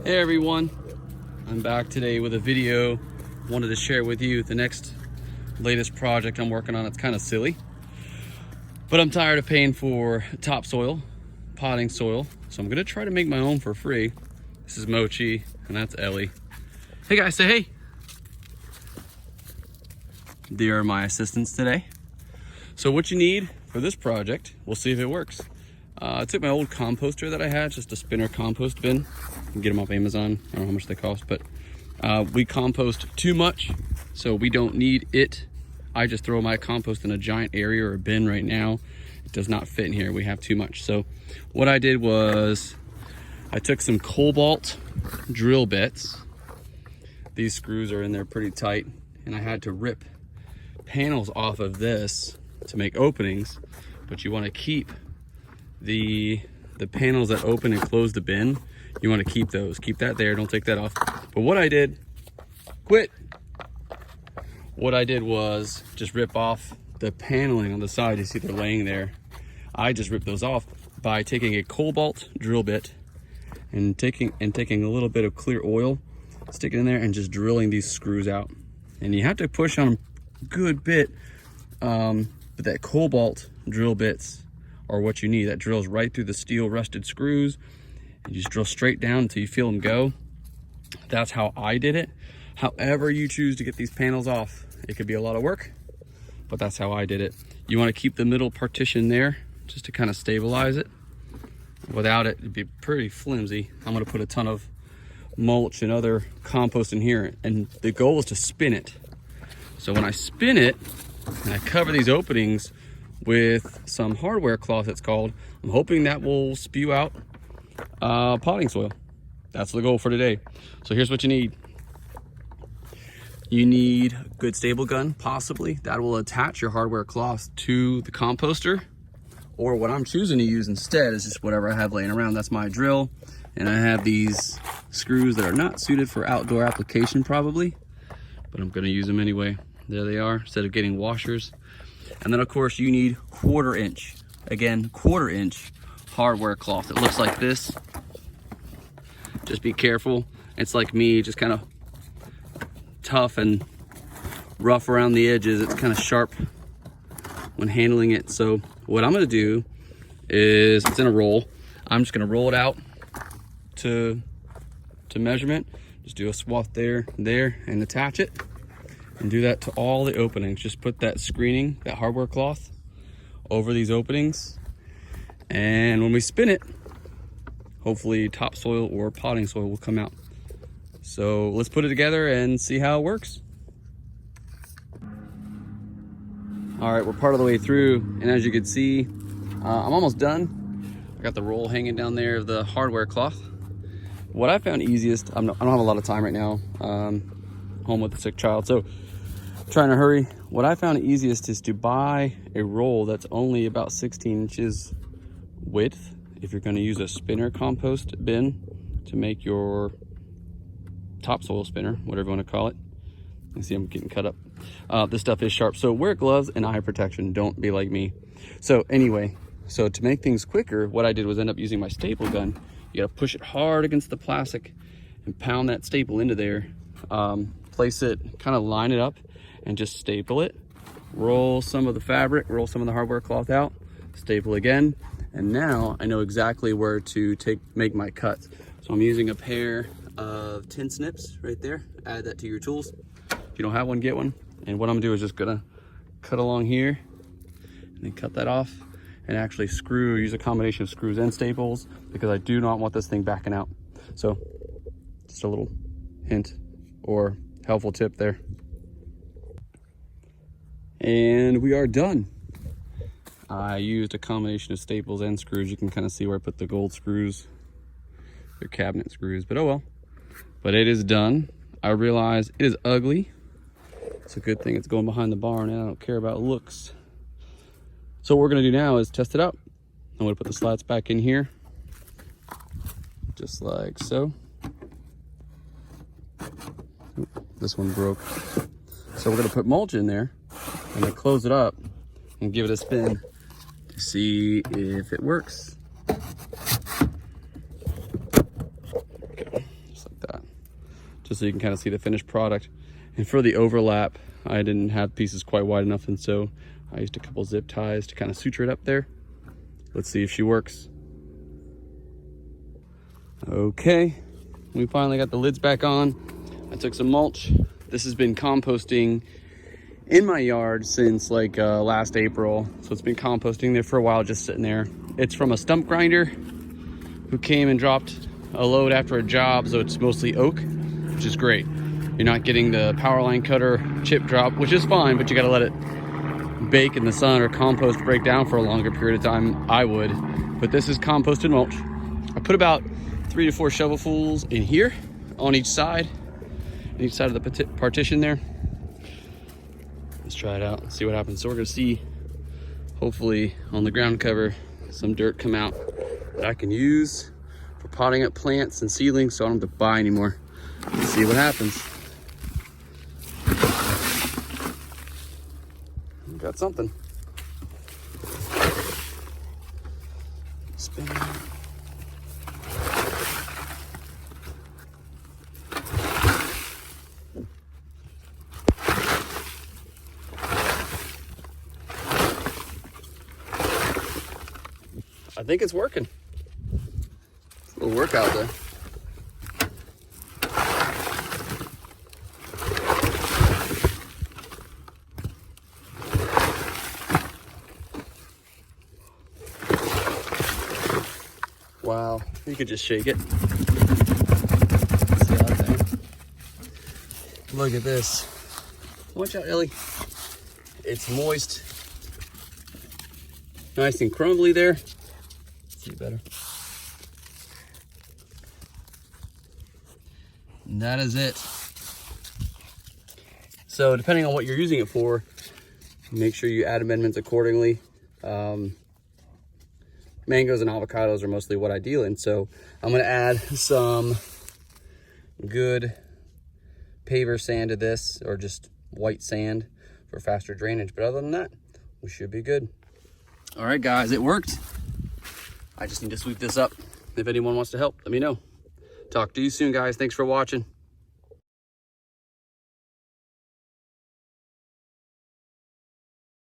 Hey everyone, I'm back today with a video. Wanted to share with you the latest project I'm working on. It's kind of silly, but I'm tired of paying for topsoil, potting soil, so I'm gonna try to make my own for free. This is Mochi, and that's Ellie. Hey guys, say hey. They are my assistants today. So what you need for this project, we'll see if it works. I took my old composter that I had, just a spinner compost bin. You can get them off Amazon. I don't know how much they cost, but we compost too much, so we don't need it. I just throw my compost in a giant area or a bin right now. It does not fit in here. We have too much. So what I did was I took some cobalt drill bits. These screws are in there pretty tight, and I had to rip panels off of this to make openings, but you want to keep the panels that open and close the bin. You want to keep those, keep that there, don't take that off. But what I did was just rip off the paneling on the side. You see they're laying there. I just ripped those off by taking a cobalt drill bit and taking a little bit of clear oil, stick it in there and just drilling these screws out. And you have to push on a good bit, but that cobalt drill bits are what you need. That drills right through the steel rusted screws. You just drill straight down until you feel them go. That's how I did it. However you choose to get these panels off, it could be a lot of work, but that's how I did it. You want to keep the middle partition there just to kind of stabilize it. Without it, it'd be pretty flimsy. I'm going to put a ton of mulch and other compost in here, and the goal is to spin it. So when I spin it and I cover these openings with some hardware cloth, it's called, I'm hoping that will spew out potting soil. That's the goal for today. So here's what you need. You need a good stable gun, possibly. That will attach your hardware cloth to the composter. Or what I'm choosing to use instead is just whatever I have laying around. That's my drill. And I have these screws that are not suited for outdoor application probably, but I'm gonna use them anyway. There they are, instead of getting washers. And then of course you need 1/4 inch, again, 1/4 inch hardware cloth. It looks like this. Just be careful. It's like me, just kind of tough and rough around the edges. It's kind of sharp when handling it. So what I'm gonna do is, it's in a roll. I'm just gonna roll it out to measurement. Just do a swath there, and attach it. And do that to all the openings. Just put that screening, that hardware cloth, over these openings. And when we spin it, hopefully topsoil or potting soil will come out. So let's put it together and see how it works. All right, we're part of the way through, and as you can see, I'm almost done. I got the roll hanging down there of the hardware cloth. What I found easiest, I don't have a lot of time right now, home with a sick child, so trying to hurry. What I found easiest is to buy a roll that's only about 16 inches width if you're going to use a spinner compost bin to make your topsoil spinner, whatever you want to call it. You see I'm getting cut up. This stuff is sharp, so wear gloves and eye protection. Don't be like me. So anyway, so to make things quicker, what I did was end up using my staple gun. You got to push it hard against the plastic and pound that staple into there. Place it, kind of line it up and just staple it. Roll some of the fabric, roll some of the hardware cloth out, staple again. And now I know exactly where to make my cuts. So I'm using a pair of tin snips right there. Add that to your tools. If you don't have one, get one. And what I'm gonna do is just gonna cut along here and then cut that off and actually use a combination of screws and staples, because I do not want this thing backing out. So just a little hint or helpful tip there. And we are done. I used a combination of staples and screws. You can kind of see where I put the gold screws. They're cabinet screws, but oh well. But it is done. I realize it is ugly. It's a good thing it's going behind the barn, and I don't care about looks. So what we're gonna do now is test it out. I'm gonna put the slats back in here, just like so. Oop, this one broke. So we're gonna put mulch in there and then close it up and give it a spin to see if it works. just so you can kind of see the finished product. And for the overlap, I didn't have pieces quite wide enough, and so I used a couple zip ties to kind of suture it up there. Let's see if she works. Okay, we finally got the lids back on. I took some mulch. This has been composting in my yard since like last April. So it's been composting there for a while, just sitting there. It's from a stump grinder who came and dropped a load after a job. So it's mostly oak, which is great. You're not getting the power line cutter chip drop, which is fine, but you gotta let it bake in the sun or compost break down for a longer period of time. I would, but this is composted mulch. I put about 3 to 4 shovelfuls in here on each side of the partition there. Let's try it out and see what happens. So we're gonna see, hopefully on the ground cover, some dirt come out that I can use for potting up plants and seedlings so I don't have to buy anymore. Let's see what happens. Got something. Spin it. I think it's working. It's a little workout there. Wow, you could just shake it. See out there. Look at this. Watch out, Ellie. It's moist. Nice and crumbly there. See better. And that is it. So depending on what you're using it for, make sure you add amendments accordingly. Mangoes and avocados are mostly what I deal in, so I'm gonna add some good paver sand to this, or just white sand for faster drainage. But other than that, we should be good. All right, guys, it worked. I just need to sweep this up. If anyone wants to help, let me know. Talk to you soon, guys. Thanks for watching.